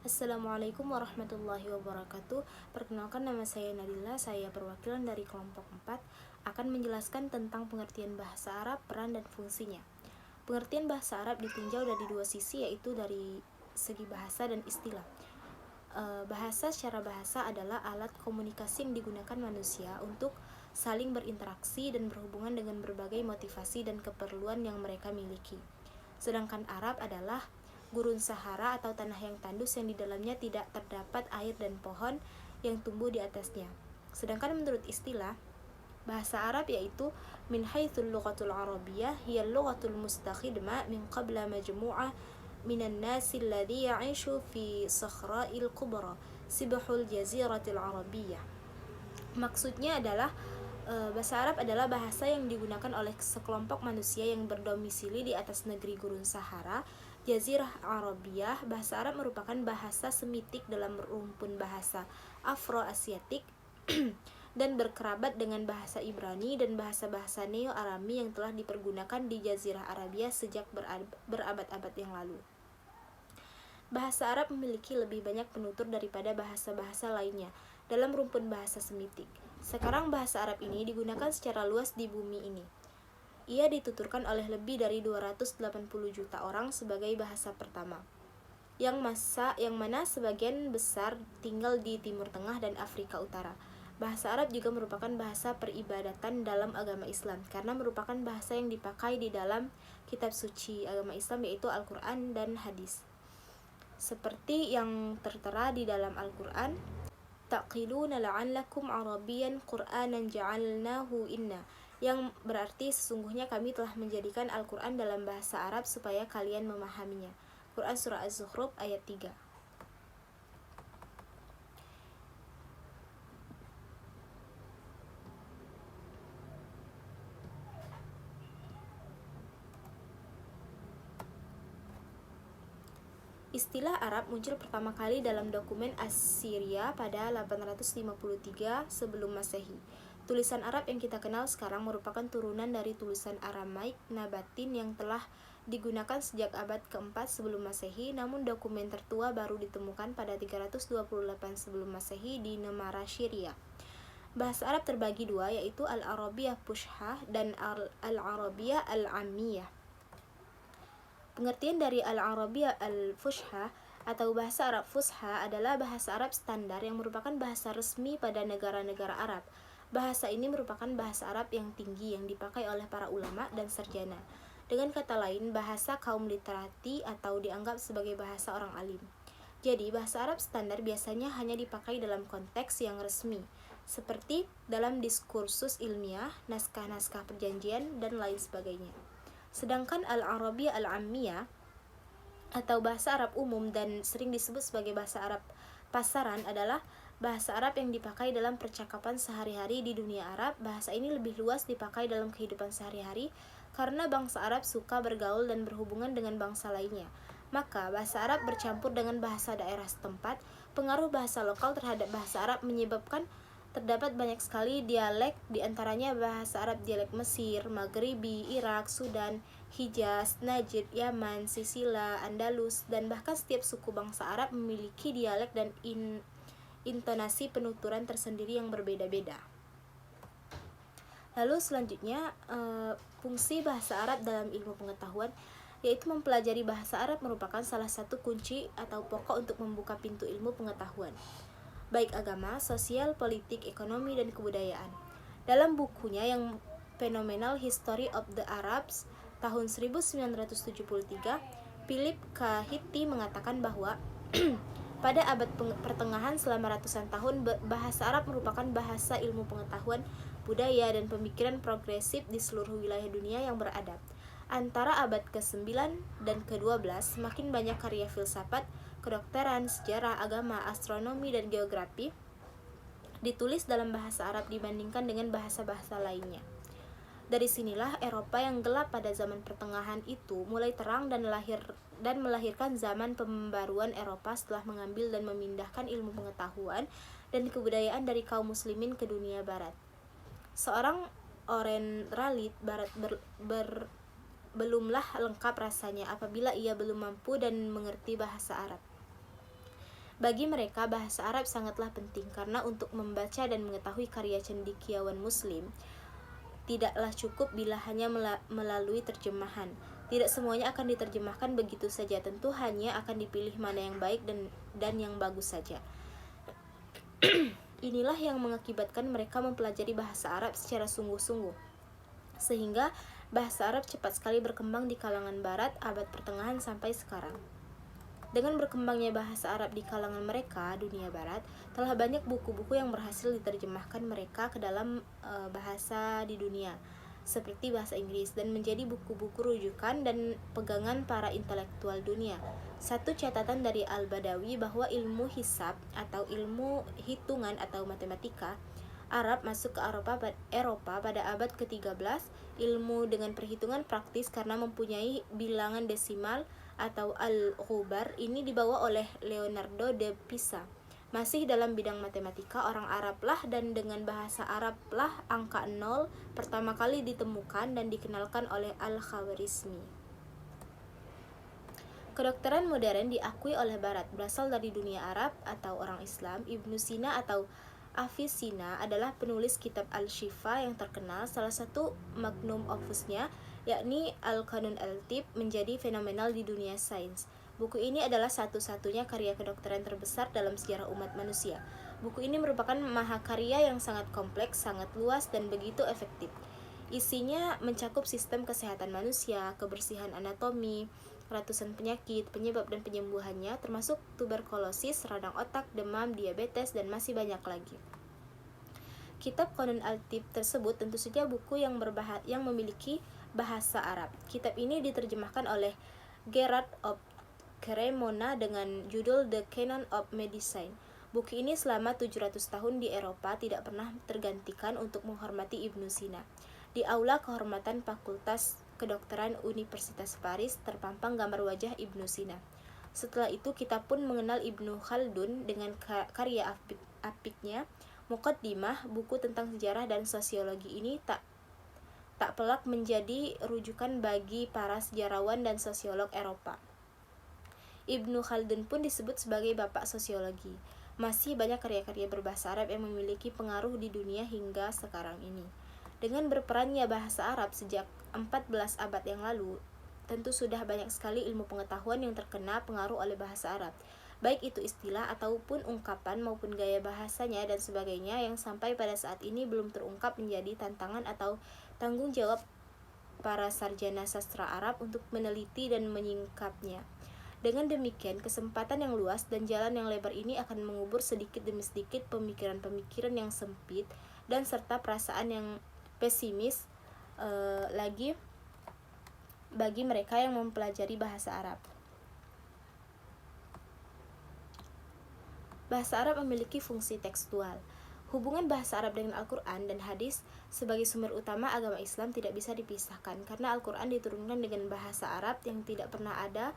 Assalamualaikum warahmatullahi wabarakatuh. Perkenalkan, nama saya Nadila, saya perwakilan dari kelompok 4 akan menjelaskan tentang pengertian bahasa Arab, peran dan fungsinya. Pengertian bahasa Arab ditinjau dari dua sisi, yaitu dari segi bahasa dan istilah. Bahasa secara bahasa adalah alat komunikasi yang digunakan manusia untuk saling berinteraksi dan berhubungan dengan berbagai motivasi dan keperluan yang mereka miliki. Sedangkan Arab adalah gurun Sahara atau tanah yang tandus yang di dalamnya tidak terdapat air dan pohon yang tumbuh di atasnya. Sedangkan menurut istilah, bahasa Arab yaitu min haitsul lughatul arabiyyah hiya lughatul mustakhidma min qabla majmu'ah minan nasi alladhi ya'ishu fi sakhra'il kubra sibhul jaziratil arabiyyah. Maksudnya adalah bahasa Arab adalah bahasa yang digunakan oleh sekelompok manusia yang berdomisili di atas negeri gurun Sahara, Jazirah Arabiyah. Bahasa Arab merupakan bahasa semitik dalam rumpun bahasa Afro-Asiatik dan berkerabat dengan bahasa Ibrani dan bahasa-bahasa Neo-Arami yang telah dipergunakan di Jazirah Arabia sejak berabad-abad yang lalu. Bahasa Arab memiliki lebih banyak penutur daripada bahasa-bahasa lainnya dalam rumpun bahasa semitik. Sekarang bahasa Arab ini digunakan secara luas di bumi ini. Ia dituturkan oleh lebih dari 280 juta orang sebagai bahasa pertama, yang mana sebagian besar tinggal di Timur Tengah dan Afrika Utara. Bahasa Arab juga merupakan bahasa peribadatan dalam agama Islam karena merupakan bahasa yang dipakai di dalam kitab suci agama Islam, yaitu Al-Quran dan Hadis. Seperti yang tertera di dalam Al-Quran, taqiluna la'allakum arabiyan qur'anan ja'alnahu inna, yang berarti sesungguhnya kami telah menjadikan Al-Quran dalam bahasa Arab supaya kalian memahaminya. Quran Surah Az-Zukhruf ayat 3. Istilah Arab muncul pertama kali dalam dokumen Assyria pada 853 sebelum Masehi. Tulisan Arab yang kita kenal sekarang merupakan turunan dari tulisan Aramaik Nabatin yang telah digunakan sejak abad keempat sebelum Masehi, namun dokumen tertua baru ditemukan pada 328 sebelum Masehi di Nemara, Syria. Bahasa Arab terbagi dua, yaitu Al-Arabiyah Fushah dan Al-Arabiyah Al-Ammiyah. Pengertian dari Al-Arabiyah Al-Fushah atau bahasa Arab Fusha adalah bahasa Arab standar yang merupakan bahasa resmi pada negara-negara Arab. Bahasa ini merupakan bahasa Arab yang tinggi yang dipakai oleh para ulama dan sarjana. Dengan kata lain, bahasa kaum literati atau dianggap sebagai bahasa orang alim. Jadi, bahasa Arab standar biasanya hanya dipakai dalam konteks yang resmi, seperti dalam diskursus ilmiah, naskah-naskah perjanjian, dan lain sebagainya. Sedangkan Al-Arabiyah Al-Ammiyah atau bahasa Arab umum dan sering disebut sebagai bahasa Arab pasaran adalah bahasa Arab yang dipakai dalam percakapan sehari-hari di dunia Arab. Bahasa ini lebih luas dipakai dalam kehidupan sehari-hari karena bangsa Arab suka bergaul dan berhubungan dengan bangsa lainnya. Maka bahasa Arab bercampur dengan bahasa daerah setempat. Pengaruh bahasa lokal terhadap bahasa Arab menyebabkan terdapat banyak sekali dialek, diantaranya bahasa Arab dialek Mesir, Maghribi, Irak, Sudan, Hijaz, Najd, Yaman, Sisila, Andalus, dan bahkan setiap suku bangsa Arab memiliki dialek dan intonasi penuturan tersendiri yang berbeda-beda. Lalu selanjutnya, fungsi bahasa Arab dalam ilmu pengetahuan, yaitu mempelajari bahasa Arab merupakan salah satu kunci atau pokok untuk membuka pintu ilmu pengetahuan, baik agama, sosial, politik, ekonomi, dan kebudayaan. Dalam bukunya yang fenomenal History of the Arabs tahun 1973, Philip K. Hitti mengatakan bahwa pada abad pertengahan selama ratusan tahun, bahasa Arab merupakan bahasa ilmu pengetahuan, budaya, dan pemikiran progresif di seluruh wilayah dunia yang beradab. Antara abad ke-9 dan ke-12, semakin banyak karya filsafat, kedokteran, sejarah, agama, astronomi, dan geografi ditulis dalam bahasa Arab dibandingkan dengan bahasa-bahasa lainnya. Dari sinilah Eropa yang gelap pada zaman pertengahan itu mulai terang dan melahirkan zaman pembaruan Eropa setelah mengambil dan memindahkan ilmu pengetahuan dan kebudayaan dari kaum muslimin ke dunia barat. Seorang Oren Ralit Barat belumlah lengkap rasanya apabila ia belum mampu dan mengerti bahasa Arab. Bagi mereka, bahasa Arab sangatlah penting karena untuk membaca dan mengetahui karya cendekiawan Muslim, tidaklah cukup bila hanya melalui terjemahan. Tidak semuanya akan diterjemahkan begitu saja, tentu hanya akan dipilih mana yang baik dan yang bagus saja. Inilah yang mengakibatkan mereka mempelajari bahasa Arab secara sungguh-sungguh, sehingga bahasa Arab cepat sekali berkembang di kalangan Barat abad pertengahan sampai sekarang. Dengan berkembangnya bahasa Arab di kalangan mereka, dunia Barat, telah banyak buku-buku yang berhasil diterjemahkan mereka ke dalam bahasa di dunia, seperti bahasa Inggris, dan menjadi buku-buku rujukan dan pegangan para intelektual dunia. Satu catatan dari Al-Badawi bahwa ilmu hisab atau ilmu hitungan atau matematika Arab masuk ke Eropa pada abad ke-13. Ilmu dengan perhitungan praktis karena mempunyai bilangan desimal atau al-ghubar ini dibawa oleh Leonardo da Pisa. Masih dalam bidang matematika, orang Arab lah dan dengan bahasa Arab lah angka 0 pertama kali ditemukan dan dikenalkan oleh Al-Khwarizmi. Kedokteran modern diakui oleh Barat berasal dari dunia Arab atau orang Islam. Ibnu Sina atau Avicenna adalah penulis kitab Al-Shifa yang terkenal. Salah satu magnum opusnya, yakni Al-Qanun Al-Tibb, menjadi fenomenal di dunia sains. Buku ini adalah satu-satunya karya kedokteran terbesar dalam sejarah umat manusia. Buku ini merupakan mahakarya yang sangat kompleks, sangat luas, dan begitu efektif. Isinya mencakup sistem kesehatan manusia, kebersihan anatomi, ratusan penyakit, penyebab dan penyembuhannya, termasuk tuberkulosis, radang otak, demam, diabetes, dan masih banyak lagi. Kitab Qanun Al-Tibb tersebut tentu saja buku yang memiliki bahasa Arab. Kitab ini diterjemahkan oleh Gerard of Cremona dengan judul The Canon of Medicine. Buku ini selama 700 tahun di Eropa tidak pernah tergantikan untuk menghormati Ibnu Sina. Di aula kehormatan Fakultas Kedokteran Universitas Paris terpampang gambar wajah Ibnu Sina. Setelah itu kita pun mengenal Ibnu Khaldun dengan karya apiknya Muqaddimah, buku tentang sejarah dan sosiologi ini tak pelak menjadi rujukan bagi para sejarawan dan sosiolog Eropa. Ibnu Khaldun pun disebut sebagai bapak sosiologi. Masih banyak karya-karya berbahasa Arab yang memiliki pengaruh di dunia hingga sekarang ini. Dengan berperannya bahasa Arab sejak 14 abad yang lalu, tentu sudah banyak sekali ilmu pengetahuan yang terkena pengaruh oleh bahasa Arab, baik itu istilah ataupun ungkapan maupun gaya bahasanya dan sebagainya yang sampai pada saat ini belum terungkap menjadi tantangan atau tanggung jawab para sarjana sastra Arab untuk meneliti dan menyingkapnya. Dengan demikian, kesempatan yang luas dan jalan yang lebar ini akan mengubur sedikit demi sedikit pemikiran-pemikiran yang sempit dan serta perasaan yang pesimis lagi bagi mereka yang mempelajari bahasa Arab. Bahasa Arab memiliki fungsi tekstual. Hubungan bahasa Arab dengan Al-Quran dan hadis sebagai sumber utama agama Islam tidak bisa dipisahkan karena Al-Quran diturunkan dengan bahasa Arab yang tidak pernah ada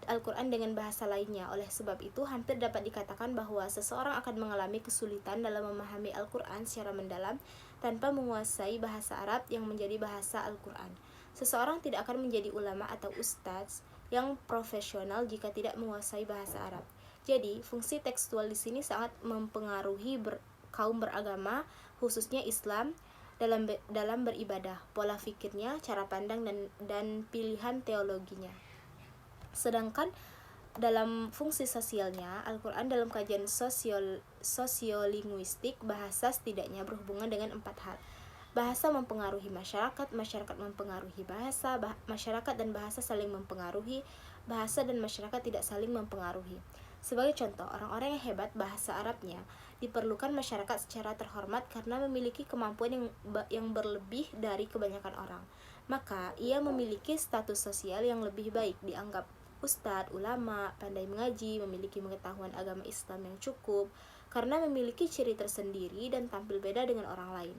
Al-Quran dengan bahasa lainnya. Oleh sebab itu, hampir dapat dikatakan bahwa seseorang akan mengalami kesulitan dalam memahami Al-Quran secara mendalam tanpa menguasai bahasa Arab yang menjadi bahasa Al-Quran. Seseorang tidak akan menjadi ulama atau ustadz yang profesional jika tidak menguasai bahasa Arab. Jadi, fungsi tekstual di sini sangat mempengaruhi kaum beragama, khususnya Islam, dalam beribadah, pola fikirnya, cara pandang dan pilihan teologinya. Sedangkan dalam fungsi sosialnya, Al-Quran dalam kajian sosiolinguistik bahasa setidaknya berhubungan dengan 4 hal. Bahasa mempengaruhi masyarakat, masyarakat mempengaruhi bahasa, masyarakat dan bahasa saling mempengaruhi, bahasa dan masyarakat tidak saling mempengaruhi. Sebagai contoh, orang-orang yang hebat bahasa Arabnya diperlukan masyarakat secara terhormat karena memiliki kemampuan yang berlebih dari kebanyakan orang. Maka, ia memiliki status sosial yang lebih baik, dianggap ustadz, ulama, pandai mengaji, memiliki pengetahuan agama Islam yang cukup, karena memiliki ciri tersendiri dan tampil beda dengan orang lain.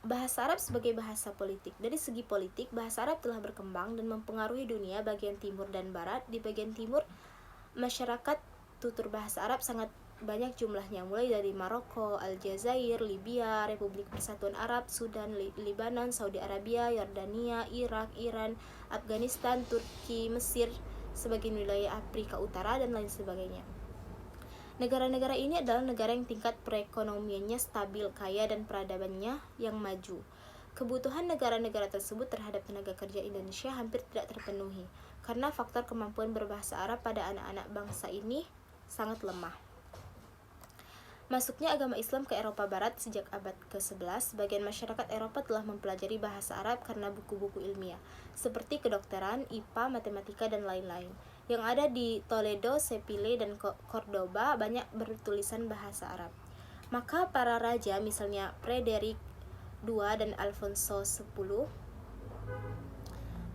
Bahasa Arab sebagai bahasa politik. Dari segi politik, bahasa Arab telah berkembang dan mempengaruhi dunia bagian timur dan barat. Di bagian timur, masyarakat tutur bahasa Arab sangat banyak jumlahnya, mulai dari Maroko, Aljazair, Libya, Republik Persatuan Arab, Sudan, Libanon, Saudi Arabia, Yordania, Irak, Iran, Afghanistan, Turki, Mesir, sebagian wilayah Afrika Utara, dan lain sebagainya. Negara-negara ini adalah negara yang tingkat perekonomiannya stabil, kaya, dan peradabannya yang maju. Kebutuhan negara-negara tersebut terhadap tenaga kerja Indonesia hampir tidak terpenuhi, karena faktor kemampuan berbahasa Arab pada anak-anak bangsa ini sangat lemah. Masuknya agama Islam ke Eropa Barat sejak abad ke-11, sebagian masyarakat Eropa telah mempelajari bahasa Arab karena buku-buku ilmiah, seperti kedokteran, IPA, matematika, dan lain-lain. Yang ada di Toledo, Seville, dan Cordoba banyak bertulisan bahasa Arab. Maka para raja, misalnya Frederick II dan Alfonso X,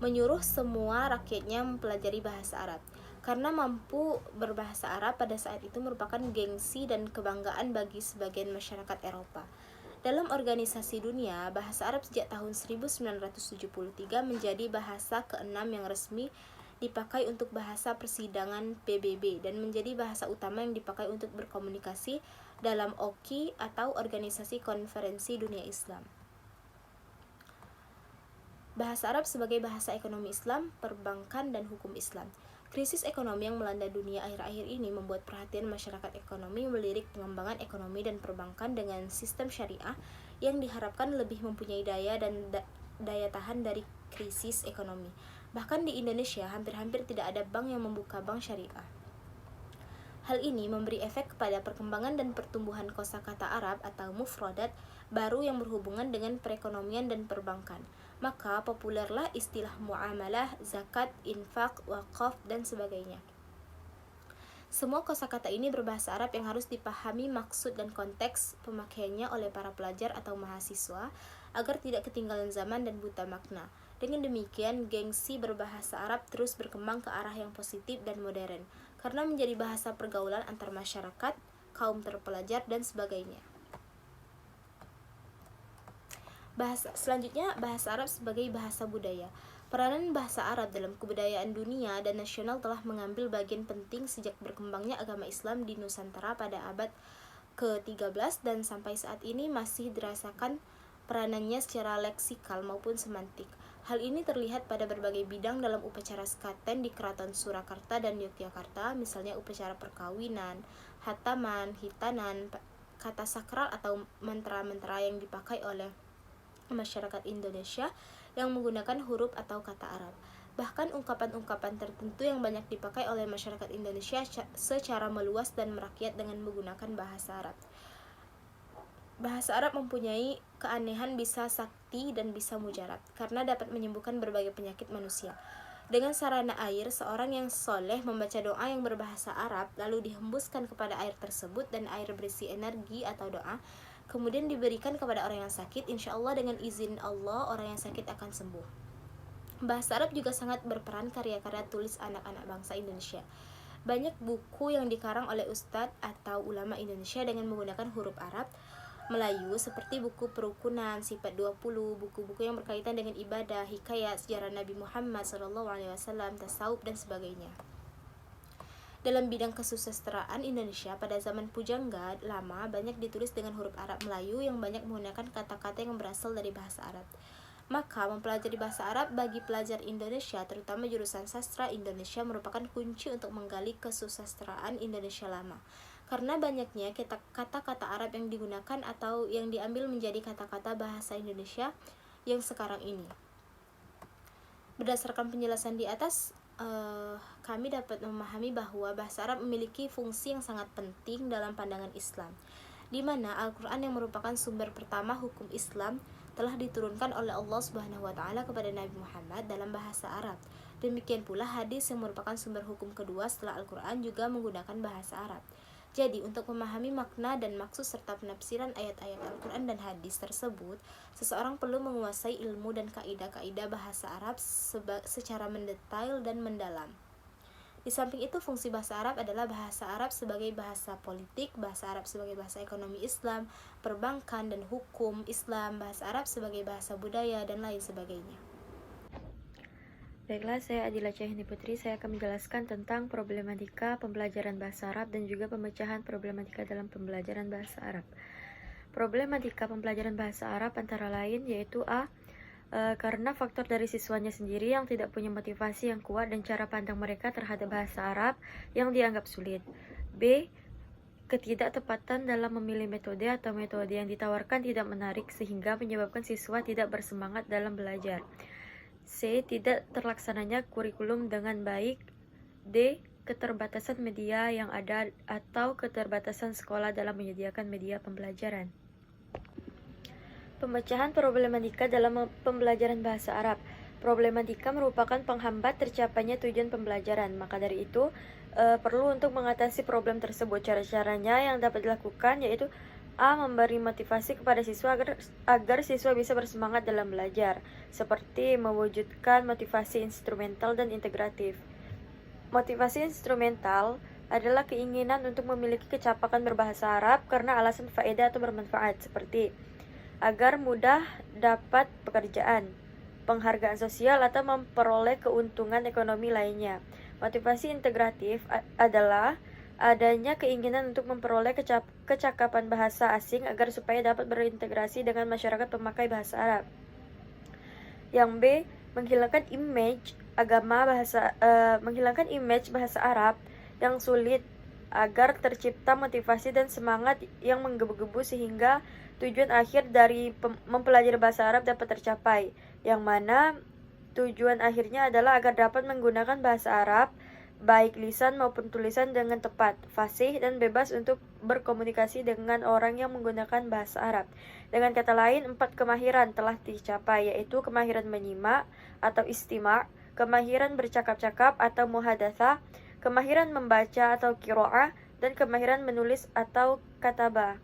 menyuruh semua rakyatnya mempelajari bahasa Arab. Karena mampu berbahasa Arab pada saat itu merupakan gengsi dan kebanggaan bagi sebagian masyarakat Eropa. Dalam organisasi dunia, bahasa Arab sejak tahun 1973 menjadi bahasa ke-6 yang resmi dipakai untuk bahasa persidangan PBB dan menjadi bahasa utama yang dipakai untuk berkomunikasi dalam OKI atau Organisasi Konferensi Dunia Islam. Bahasa Arab sebagai bahasa ekonomi Islam, perbankan, dan hukum Islam. Krisis ekonomi yang melanda dunia akhir-akhir ini membuat perhatian masyarakat ekonomi melirik pengembangan ekonomi dan perbankan dengan sistem syariah yang diharapkan lebih mempunyai daya dan daya tahan dari krisis ekonomi. Bahkan di Indonesia, hampir-hampir tidak ada bank yang membuka bank syariah. Hal ini memberi efek kepada perkembangan dan pertumbuhan kosakata Arab atau mufradat baru yang berhubungan dengan perekonomian dan perbankan. Maka populerlah istilah muamalah, zakat, infak, wakaf, dan sebagainya. Semua kosakata ini berbahasa Arab yang harus dipahami maksud dan konteks pemakaiannya oleh para pelajar atau mahasiswa agar tidak ketinggalan zaman dan buta makna. Dengan demikian, gengsi berbahasa Arab terus berkembang ke arah yang positif dan modern, karena menjadi bahasa pergaulan antar masyarakat, kaum terpelajar, dan sebagainya. Selanjutnya, bahasa Arab sebagai bahasa budaya. Peranan bahasa Arab dalam kebudayaan dunia dan nasional telah mengambil bagian penting sejak berkembangnya agama Islam di Nusantara pada abad ke-13 dan sampai saat ini masih dirasakan peranannya secara leksikal maupun semantik. Hal ini terlihat pada berbagai bidang dalam upacara sekaten di Keraton Surakarta dan Yogyakarta, misalnya upacara perkawinan, hataman, hitanan, kata sakral atau mantra-mantra yang dipakai oleh masyarakat Indonesia yang menggunakan huruf atau kata Arab. Bahkan ungkapan-ungkapan tertentu yang banyak dipakai oleh masyarakat Indonesia secara meluas dan merakyat dengan menggunakan bahasa Arab. Bahasa Arab mempunyai keanehan bisa sakti dan bisa mujarab, karena dapat menyembuhkan berbagai penyakit manusia. Dengan sarana air, seorang yang soleh membaca doa yang berbahasa Arab, lalu dihembuskan kepada air tersebut dan air berisi energi atau doa, kemudian diberikan kepada orang yang sakit, insya Allah dengan izin Allah orang yang sakit akan sembuh. Bahasa Arab juga sangat berperan karya-karya tulis anak-anak bangsa Indonesia. Banyak buku yang dikarang oleh ustadz atau ulama Indonesia dengan menggunakan huruf Arab Melayu seperti buku Perukunan, Sifat 20, buku-buku yang berkaitan dengan ibadah, hikayat, sejarah Nabi Muhammad SAW, tasawuf, dan sebagainya. Dalam bidang kesusastraan Indonesia pada zaman Pujangga lama banyak ditulis dengan huruf Arab Melayu yang banyak menggunakan kata-kata yang berasal dari bahasa Arab. Maka mempelajari bahasa Arab bagi pelajar Indonesia, terutama jurusan sastra Indonesia, merupakan kunci untuk menggali kesusastraan Indonesia lama. Karena banyaknya kata-kata Arab yang digunakan atau yang diambil menjadi kata-kata bahasa Indonesia yang sekarang ini. Berdasarkan penjelasan di atas, kami dapat memahami bahwa bahasa Arab memiliki fungsi yang sangat penting dalam pandangan Islam, di mana Al-Quran yang merupakan sumber pertama hukum Islam telah diturunkan oleh Allah Subhanahu wa Ta'ala kepada Nabi Muhammad dalam bahasa Arab. Demikian pula hadis yang merupakan sumber hukum kedua setelah Al-Quran juga menggunakan bahasa Arab. Jadi, untuk memahami makna dan maksud serta penafsiran ayat-ayat Al-Quran dan hadis tersebut, seseorang perlu menguasai ilmu dan kaidah-kaidah bahasa Arab secara mendetail dan mendalam. Di samping itu, fungsi bahasa Arab adalah bahasa Arab sebagai bahasa politik, bahasa Arab sebagai bahasa ekonomi Islam, perbankan dan hukum Islam, bahasa Arab sebagai bahasa budaya, dan lain sebagainya. Baiklah, saya Adila Cahini Putri. Saya akan menjelaskan tentang problematika pembelajaran bahasa Arab dan juga pemecahan problematika dalam pembelajaran bahasa Arab. Problematika pembelajaran bahasa Arab antara lain yaitu A. karena faktor dari siswanya sendiri yang tidak punya motivasi yang kuat dan cara pandang mereka terhadap bahasa Arab yang dianggap sulit. B. Ketidaktepatan dalam memilih metode atau metode yang ditawarkan tidak menarik sehingga menyebabkan siswa tidak bersemangat dalam belajar. C. Tidak terlaksananya kurikulum dengan baik. D. Keterbatasan media yang ada atau keterbatasan sekolah dalam menyediakan media pembelajaran. Pemecahan problematika dalam pembelajaran bahasa Arab. Problematika merupakan penghambat tercapainya tujuan pembelajaran. Maka dari itu, perlu untuk mengatasi problem tersebut. Cara-caranya yang dapat dilakukan yaitu A. Memberi motivasi kepada siswa agar siswa bisa bersemangat dalam belajar, seperti mewujudkan motivasi instrumental dan integratif. Motivasi instrumental adalah keinginan untuk memiliki kecapakan berbahasa Arab karena alasan faedah atau bermanfaat, seperti agar mudah dapat pekerjaan, penghargaan sosial, atau memperoleh keuntungan ekonomi lainnya. Motivasi integratif adalah adanya keinginan untuk memperoleh kecakapan bahasa asing agar supaya dapat berintegrasi dengan masyarakat pemakai bahasa Arab. Yang B, menghilangkan image bahasa Arab yang sulit agar tercipta motivasi dan semangat yang menggebu-gebu sehingga tujuan akhir dari mempelajari bahasa Arab dapat tercapai, yang mana tujuan akhirnya adalah agar dapat menggunakan bahasa Arab baik lisan maupun tulisan dengan tepat, fasih, dan bebas untuk berkomunikasi dengan orang yang menggunakan bahasa Arab. Dengan kata lain, 4 kemahiran telah dicapai, yaitu kemahiran menyimak atau istima', kemahiran bercakap-cakap atau muhadatsah, kemahiran membaca atau qiraah, dan kemahiran menulis atau katabah.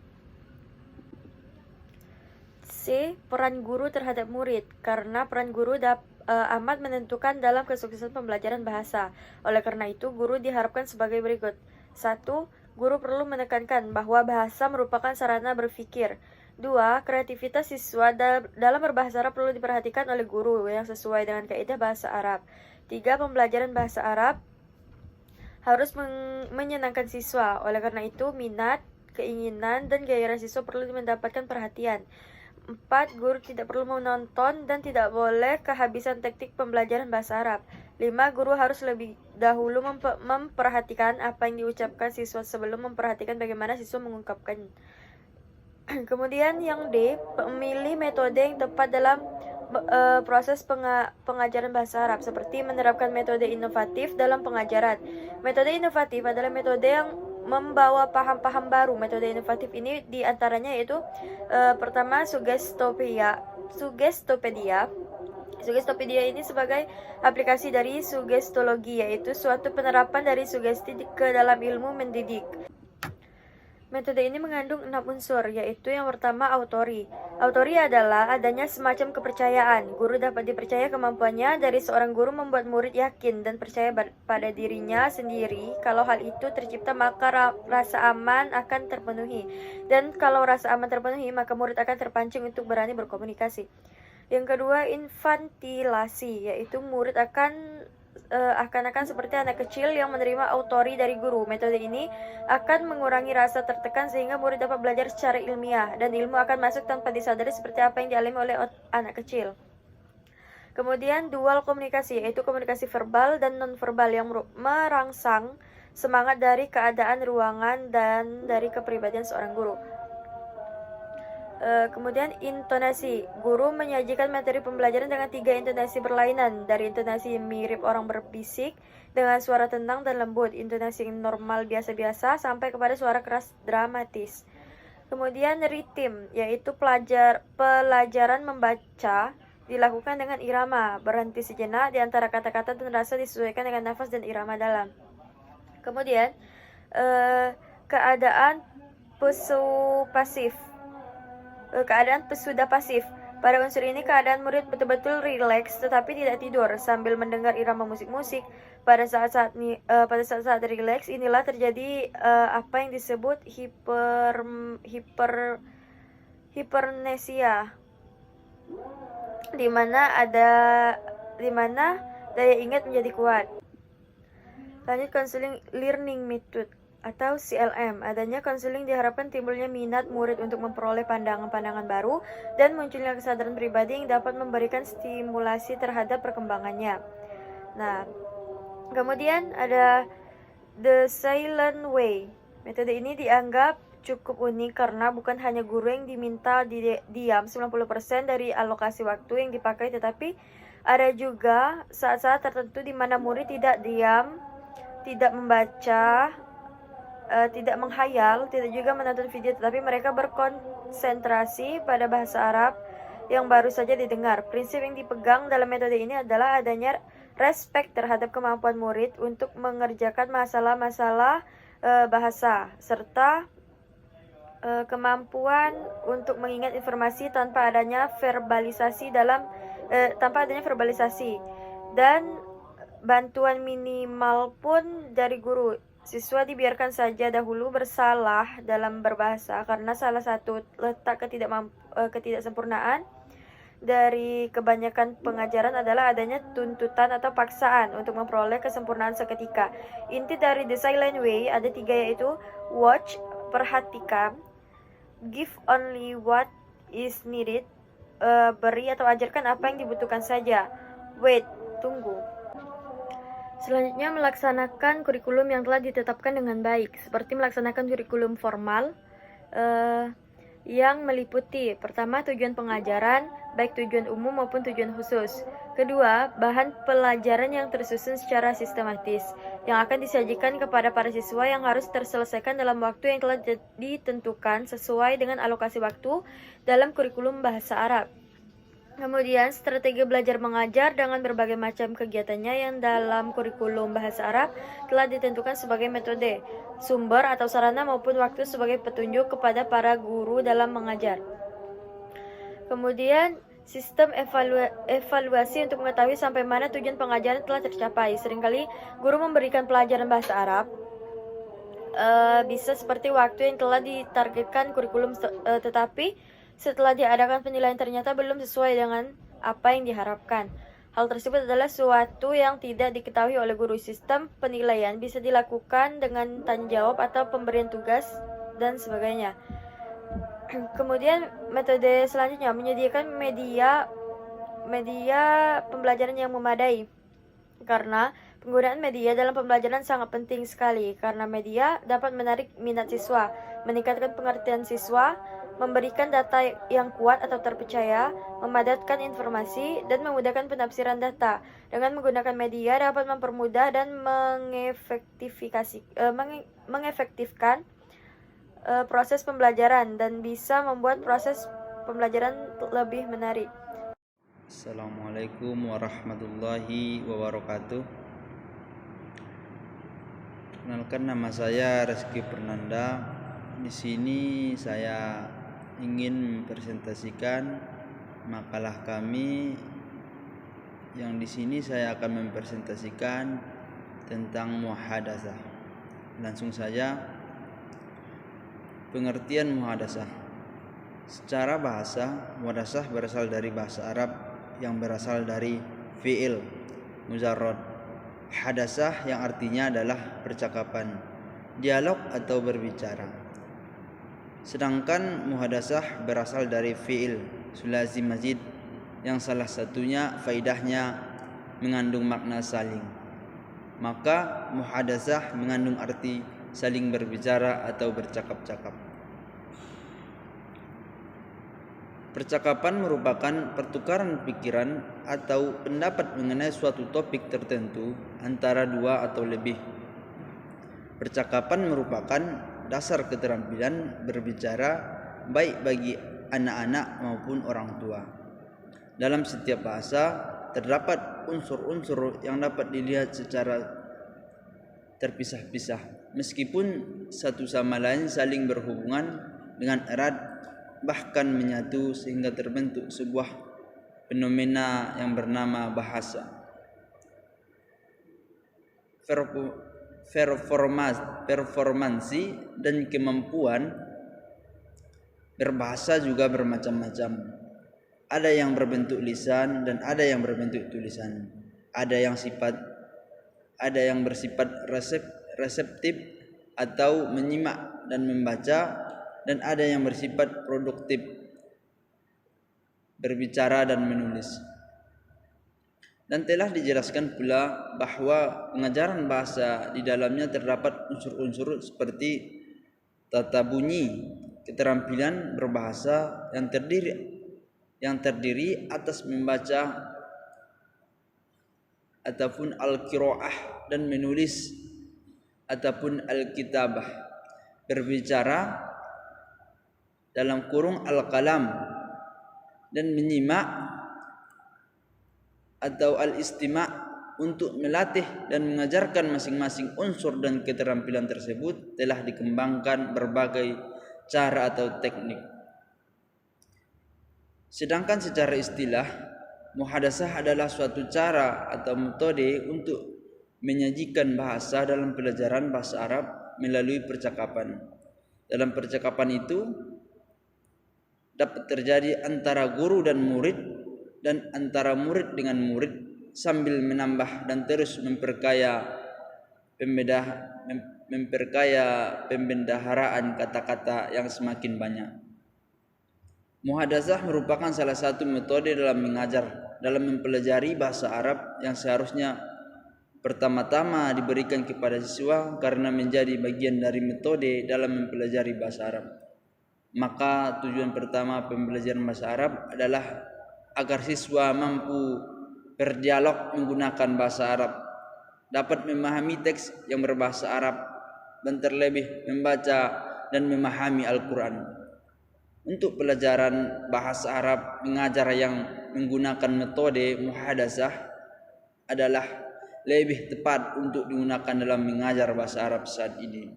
C. Peran guru terhadap murid. Karena peran guru amat menentukan dalam kesuksesan pembelajaran bahasa. Oleh karena itu, guru diharapkan sebagai berikut. 1. Guru perlu menekankan bahwa bahasa merupakan sarana berpikir. 2. Kreativitas siswa dalam berbahasa Arab perlu diperhatikan oleh guru yang sesuai dengan kaidah bahasa Arab. 3. Pembelajaran bahasa Arab harus menyenangkan siswa. Oleh karena itu, minat, keinginan, dan gairah siswa perlu mendapatkan perhatian. 4. Guru tidak perlu menonton dan tidak boleh kehabisan teknik pembelajaran bahasa Arab. 5. Guru harus lebih dahulu memperhatikan apa yang diucapkan siswa sebelum memperhatikan bagaimana siswa mengungkapkan. Kemudian yang D, memilih metode yang tepat dalam proses pengajaran bahasa Arab, seperti menerapkan metode inovatif dalam pengajaran. Metode inovatif adalah metode yang membawa paham-paham baru. Metode inovatif ini diantaranya yaitu pertama Sugestopedia. Sugestopedia ini sebagai aplikasi dari sugestologi, yaitu suatu penerapan dari sugesti ke dalam ilmu mendidik. Metode ini mengandung 6 unsur, yaitu yang pertama autori. Autori adalah adanya semacam kepercayaan. Guru dapat dipercaya kemampuannya. Dari seorang guru membuat murid yakin dan percaya pada dirinya sendiri. Kalau hal itu tercipta, maka rasa aman akan terpenuhi. Dan kalau rasa aman terpenuhi, maka murid akan terpancing untuk berani berkomunikasi. Yang kedua, infantilasi, yaitu murid akan seperti anak kecil yang menerima autori dari guru. Metode ini akan mengurangi rasa tertekan sehingga murid dapat belajar secara ilmiah dan ilmu akan masuk tanpa disadari seperti apa yang dialami oleh anak kecil. Kemudian dual komunikasi, yaitu komunikasi verbal dan nonverbal yang merangsang semangat dari keadaan ruangan dan dari kepribadian seorang guru. Kemudian intonasi, guru menyajikan materi pembelajaran dengan 3 intonasi berlainan, dari intonasi mirip orang berbisik dengan suara tenang dan lembut, intonasi normal biasa-biasa, sampai kepada suara keras dramatis. Kemudian ritim, yaitu pelajaran membaca dilakukan dengan irama, berhenti sejenak di antara kata-kata dan rasa disesuaikan dengan nafas dan irama dalam. Kemudian keadaan pesudah pasif. Pada unsur ini, keadaan murid betul-betul rileks tetapi tidak tidur sambil mendengar irama musik-musik. Pada saat rileks inilah terjadi apa yang disebut hipernesia, di mana daya ingat menjadi kuat. Lanjut, counseling learning method atau CLM. Adanya konseling diharapkan timbulnya minat murid untuk memperoleh pandangan-pandangan baru dan munculnya kesadaran pribadi yang dapat memberikan stimulasi terhadap perkembangannya. Nah, kemudian ada The Silent Way. Metode ini dianggap cukup unik karena bukan hanya guru yang diminta diam 90% dari alokasi waktu yang dipakai, tetapi ada juga saat-saat tertentu di mana murid tidak diam, tidak membaca, tidak menghayal, tidak juga menonton video, tetapi mereka berkonsentrasi pada bahasa Arab yang baru saja didengar. Prinsip yang dipegang dalam metode ini adalah adanya respect terhadap kemampuan murid untuk mengerjakan masalah-masalah bahasa, serta kemampuan untuk mengingat informasi tanpa adanya verbalisasi dan bantuan minimal pun dari guru. Siswa dibiarkan saja dahulu bersalah dalam berbahasa karena salah satu letak ketidaksempurnaan dari kebanyakan pengajaran adalah adanya tuntutan atau paksaan untuk memperoleh kesempurnaan seketika. Inti dari The Silent Way ada 3, yaitu watch, perhatikan, give only what is needed, beri atau ajarkan apa yang dibutuhkan saja, wait, tunggu. Selanjutnya, melaksanakan kurikulum yang telah ditetapkan dengan baik, seperti melaksanakan kurikulum formal yang meliputi: pertama, tujuan pengajaran, baik tujuan umum maupun tujuan khusus. Kedua, bahan pelajaran yang tersusun secara sistematis, yang akan disajikan kepada para siswa yang harus terselesaikan dalam waktu yang telah ditentukan sesuai dengan alokasi waktu dalam kurikulum bahasa Arab. Kemudian, strategi belajar mengajar dengan berbagai macam kegiatannya yang dalam kurikulum bahasa Arab telah ditentukan sebagai metode, sumber atau sarana maupun waktu sebagai petunjuk kepada para guru dalam mengajar. Kemudian, sistem evaluasi untuk mengetahui sampai mana tujuan pengajaran telah tercapai. Seringkali guru memberikan pelajaran bahasa Arab bisa seperti waktu yang telah ditargetkan kurikulum, tetapi setelah diadakan penilaian ternyata belum sesuai dengan apa yang diharapkan. Hal tersebut adalah suatu yang tidak diketahui oleh guru. Sistem penilaian bisa dilakukan dengan tanya jawab atau pemberian tugas dan sebagainya. Kemudian metode selanjutnya, menyediakan media pembelajaran yang memadai. Karena penggunaan media dalam pembelajaran sangat penting sekali, karena media dapat menarik minat siswa, meningkatkan pengertian siswa, memberikan data yang kuat atau terpercaya, memadatkan informasi, dan memudahkan penafsiran data. Dengan menggunakan media dapat mempermudah dan mengefektifkan proses pembelajaran dan bisa membuat proses pembelajaran lebih menarik. Assalamualaikum warahmatullahi wabarakatuh. Kenalkan, nama saya Reski Pernanda. Di sini saya ingin mempresentasikan makalah kami, yang di sini saya akan mempresentasikan tentang muhadatsah. Langsung saja, pengertian muhadatsah. Secara bahasa, muhadatsah berasal dari bahasa Arab yang berasal dari fi'il mujarrad hadatsah yang artinya adalah percakapan, dialog atau berbicara. Sedangkan muhadatsah berasal dari fi'il sulasi mazid yang salah satunya faidahnya mengandung makna saling. Maka muhadatsah mengandung arti saling berbicara atau bercakap-cakap. Percakapan merupakan pertukaran pikiran atau pendapat mengenai suatu topik tertentu antara dua atau lebih. Percakapan merupakan dasar keterampilan berbicara baik bagi anak-anak maupun orang tua. Dalam setiap bahasa terdapat unsur-unsur yang dapat dilihat secara terpisah-pisah, meskipun satu sama lain saling berhubungan dengan erat, bahkan menyatu sehingga terbentuk sebuah fenomena yang bernama bahasa. Performansi dan kemampuan berbahasa juga bermacam-macam. Ada yang berbentuk lisan dan ada yang berbentuk tulisan. Ada yang bersifat reseptif atau menyimak dan membaca, dan ada yang bersifat produktif, berbicara dan menulis. Dan telah dijelaskan pula bahwa pengajaran bahasa di dalamnya terdapat unsur-unsur seperti tata bunyi, keterampilan berbahasa yang terdiri atas membaca ataupun al-qiraah, dan menulis ataupun al-kitabah, berbicara dalam kurung al-qalam, dan menyimak atau al-istima' untuk melatih dan mengajarkan masing-masing unsur dan keterampilan tersebut telah dikembangkan berbagai cara atau teknik. Sedangkan secara istilah, muhadasah adalah suatu cara atau metode untuk menyajikan bahasa dalam pelajaran bahasa Arab melalui percakapan. Dalam percakapan itu dapat terjadi antara guru dan murid, dan antara murid dengan murid, sambil menambah dan terus memperkaya pembendaharaan kata-kata yang semakin banyak. Muhadasah merupakan salah satu metode dalam mengajar, dalam mempelajari bahasa Arab yang seharusnya pertama-tama diberikan kepada siswa karena menjadi bagian dari metode dalam mempelajari bahasa Arab. Maka tujuan pertama pembelajaran bahasa Arab adalah agar siswa mampu berdialog menggunakan bahasa Arab, dapat memahami teks yang berbahasa Arab, dan terlebih membaca dan memahami Al-Quran. Untuk pelajaran bahasa Arab mengajar yang menggunakan metode muhadasah adalah lebih tepat untuk digunakan dalam mengajar bahasa Arab saat ini.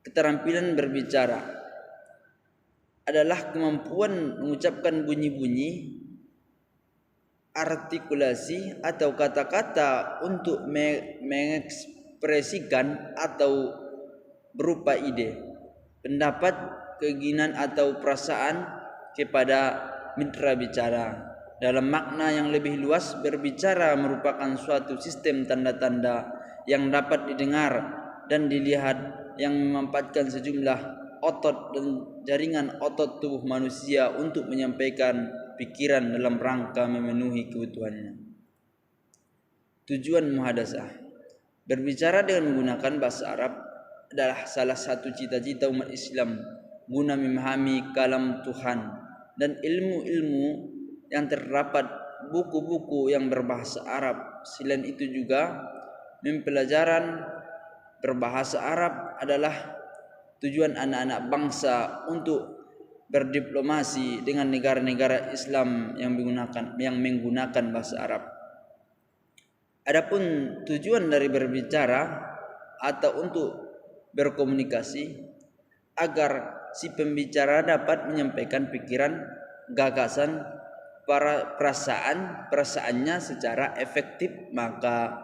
Keterampilan berbicara adalah kemampuan mengucapkan bunyi-bunyi, artikulasi atau kata-kata untuk mengekspresikan atau berupa ide, pendapat, keinginan atau perasaan kepada mitra bicara. Dalam makna yang lebih luas, berbicara merupakan suatu sistem tanda-tanda yang dapat didengar dan dilihat yang memanfaatkan sejumlah otot dan jaringan otot tubuh manusia untuk menyampaikan pikiran dalam rangka memenuhi kebutuhannya. Tujuan muhadasah, berbicara dengan menggunakan bahasa Arab adalah salah satu cita-cita umat Islam guna memahami kalam Tuhan dan ilmu-ilmu yang terdapat buku-buku yang berbahasa Arab. Selain itu juga mempelajaran berbahasa Arab adalah tujuan anak-anak bangsa untuk berdiplomasi dengan negara-negara Islam yang menggunakan bahasa Arab. Adapun tujuan dari berbicara atau untuk berkomunikasi agar si pembicara dapat menyampaikan pikiran, gagasan, perasaannya secara efektif, maka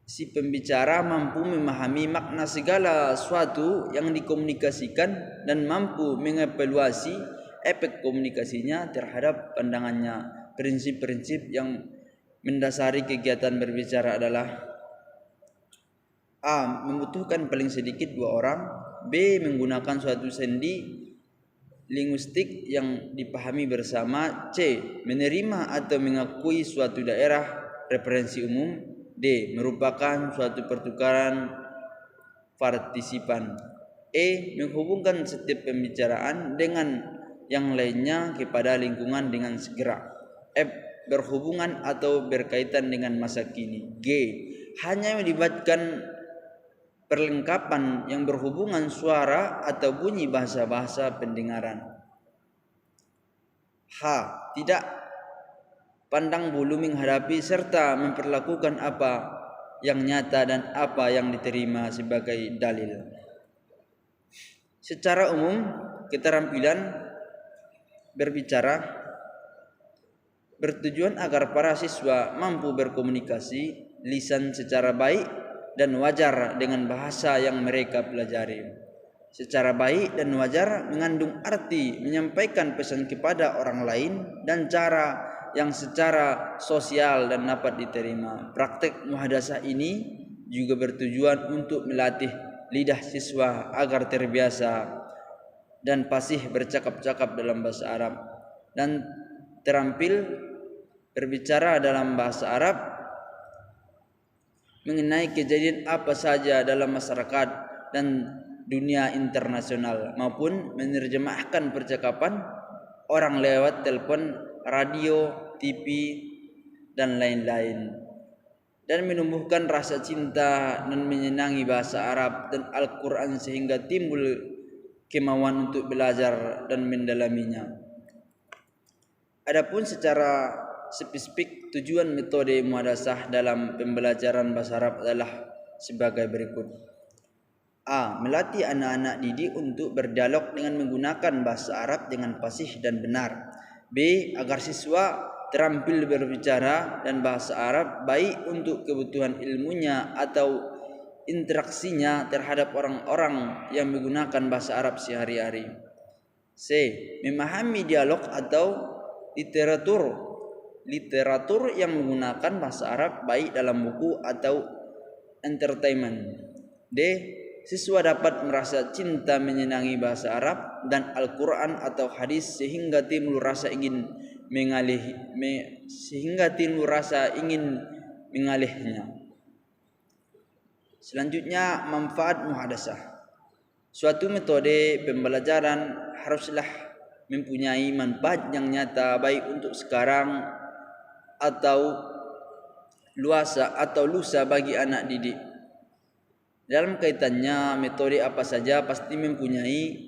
si pembicara mampu memahami makna segala sesuatu yang dikomunikasikan dan mampu mengevaluasi efek komunikasinya terhadap pandangannya. Prinsip-prinsip yang mendasari kegiatan berbicara adalah: A. Membutuhkan paling sedikit 2 orang. B. Menggunakan suatu sendi linguistik yang dipahami bersama. C. Menerima atau mengakui suatu daerah referensi umum. D. Merupakan suatu pertukaran partisipan. E. Menghubungkan setiap pembicaraan dengan yang lainnya kepada lingkungan dengan segera. F. Berhubungan atau berkaitan dengan masa kini. G. Hanya melibatkan perlengkapan yang berhubungan suara atau bunyi bahasa-bahasa pendengaran. H. Tidak pandang bulu menghadapi serta memperlakukan apa yang nyata dan apa yang diterima sebagai dalil. Secara umum, keterampilan berbicara bertujuan agar para siswa mampu berkomunikasi lisan secara baik dan wajar dengan bahasa yang mereka pelajari. Secara baik dan wajar mengandung arti menyampaikan pesan kepada orang lain dan cara yang secara sosial dan dapat diterima. Praktek muhadasah ini juga bertujuan untuk melatih lidah siswa agar terbiasa dan fasih bercakap-cakap dalam bahasa Arab dan terampil berbicara dalam bahasa Arab mengenai kejadian apa saja dalam masyarakat dan dunia internasional, maupun menerjemahkan percakapan orang lewat telepon, radio, TV, dan lain-lain, dan menumbuhkan rasa cinta dan menyenangi bahasa Arab dan Al-Quran sehingga timbul kemauan untuk belajar dan mendalaminya. Adapun secara spesifik tujuan metode muhadasah dalam pembelajaran bahasa Arab adalah sebagai berikut. A. Melatih anak-anak didik untuk berdialog dengan menggunakan bahasa Arab dengan fasih dan benar. B. Agar siswa terampil berbicara dan bahasa Arab baik untuk kebutuhan ilmunya atau interaksinya terhadap orang-orang yang menggunakan bahasa Arab sehari-hari. C. Memahami dialog atau literatur yang menggunakan bahasa Arab baik dalam buku atau entertainment. D. Siswa dapat merasa cinta menyenangi bahasa Arab dan Al-Quran atau hadis sehingga timbul rasa ingin mengalihnya. Selanjutnya, manfaat muhadasah. Suatu metode pembelajaran haruslah mempunyai manfaat yang nyata baik untuk sekarang atau lusa bagi anak didik. Dalam kaitannya, metode apa saja pasti mempunyai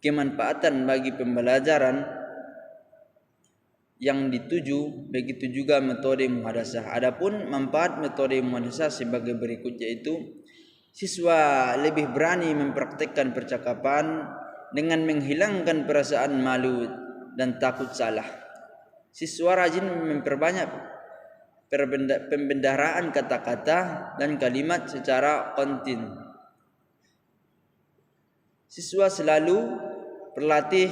kemanfaatan bagi pembelajaran yang dituju, begitu juga metode muhadasah. Adapun manfaat metode muhadasah sebagai berikut, yaitu siswa lebih berani mempraktikkan percakapan dengan menghilangkan perasaan malu dan takut salah. Siswa rajin memperbanyak pembendaharaan kata-kata dan kalimat secara kontin. Siswa selalu berlatih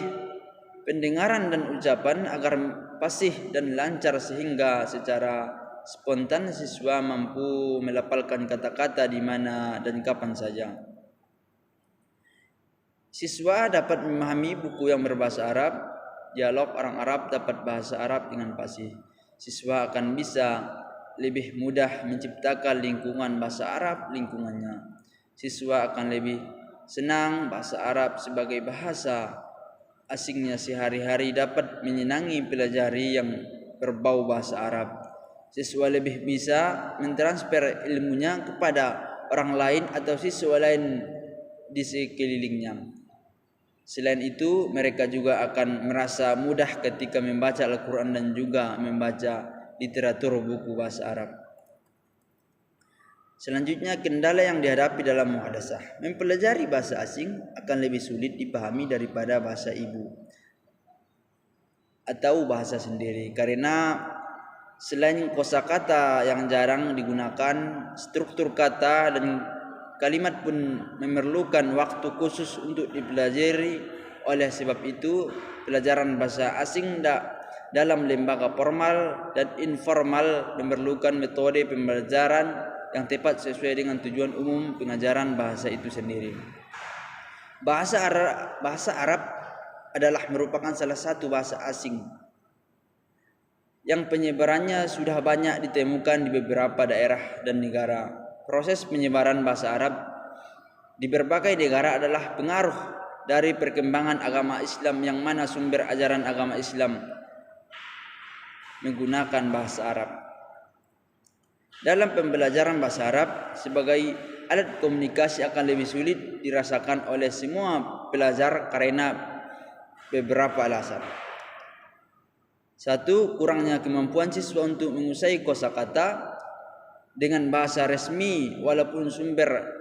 pendengaran dan ucapan agar fasih dan lancar sehingga secara spontan siswa mampu melafalkan kata-kata di mana dan kapan saja. Siswa dapat memahami buku yang berbahasa Arab, dialog orang Arab dapat bahasa Arab dengan fasih. Siswa akan bisa lebih mudah menciptakan lingkungan bahasa Arab lingkungannya. Siswa akan lebih senang bahasa Arab sebagai bahasa asingnya sehari-hari, dapat menyenangi pelajari yang berbau bahasa Arab. Siswa lebih bisa mentransfer ilmunya kepada orang lain atau siswa lain di sekelilingnya. Selain itu, mereka juga akan merasa mudah ketika membaca Al-Quran dan juga membaca literatur buku bahasa Arab. Selanjutnya, kendala yang dihadapi dalam muhadasah. Mempelajari bahasa asing akan lebih sulit dipahami daripada bahasa ibu atau bahasa sendiri, karena selain kosakata yang jarang digunakan, struktur kata dan kalimat pun memerlukan waktu khusus untuk dipelajari. Oleh sebab itu, pelajaran bahasa asing dalam lembaga formal dan informal memerlukan metode pembelajaran yang tepat sesuai dengan tujuan umum pengajaran bahasa itu sendiri. Bahasa Arab adalah merupakan salah satu bahasa asing yang penyebarannya sudah banyak ditemukan di beberapa daerah dan negara. Proses penyebaran bahasa Arab di berbagai negara adalah pengaruh dari perkembangan agama Islam, yang mana sumber ajaran agama Islam menggunakan bahasa Arab. Dalam pembelajaran bahasa Arab sebagai alat komunikasi akan lebih sulit dirasakan oleh semua pelajar karena beberapa alasan. 1. Kurangnya kemampuan siswa untuk menguasai kosakata dengan bahasa resmi, walaupun sumber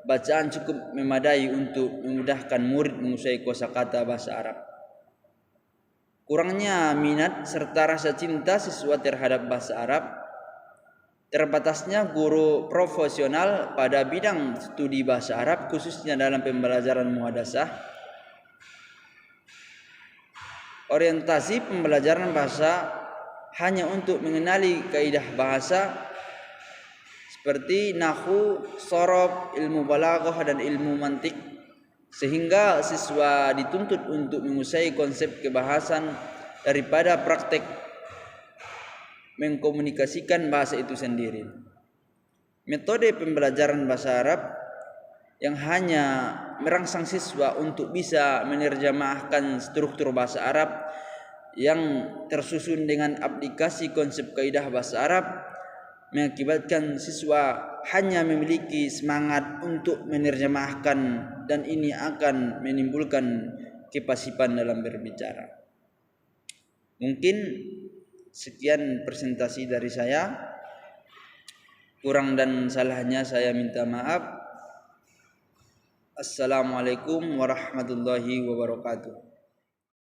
bacaan cukup memadai untuk memudahkan murid menguasai kosakata bahasa Arab. Kurangnya minat serta rasa cinta siswa terhadap bahasa Arab. Terbatasnya guru profesional pada bidang studi bahasa Arab, khususnya dalam pembelajaran muhadasah. Orientasi pembelajaran bahasa hanya untuk mengenali kaidah bahasa seperti nahwu, shorof, ilmu balaghah dan ilmu mantik, sehingga siswa dituntut untuk menguasai konsep kebahasan daripada praktek mengkomunikasikan bahasa itu sendiri. Metode pembelajaran bahasa Arab yang hanya merangsang siswa untuk bisa menerjemahkan struktur bahasa Arab yang tersusun dengan aplikasi konsep kaidah bahasa Arab mengakibatkan siswa hanya memiliki semangat untuk menerjemahkan, dan ini akan menimbulkan kepasipan dalam berbicara. Mungkin sekian presentasi dari saya. Kurang dan salahnya saya minta maaf. Assalamualaikum warahmatullahi wabarakatuh.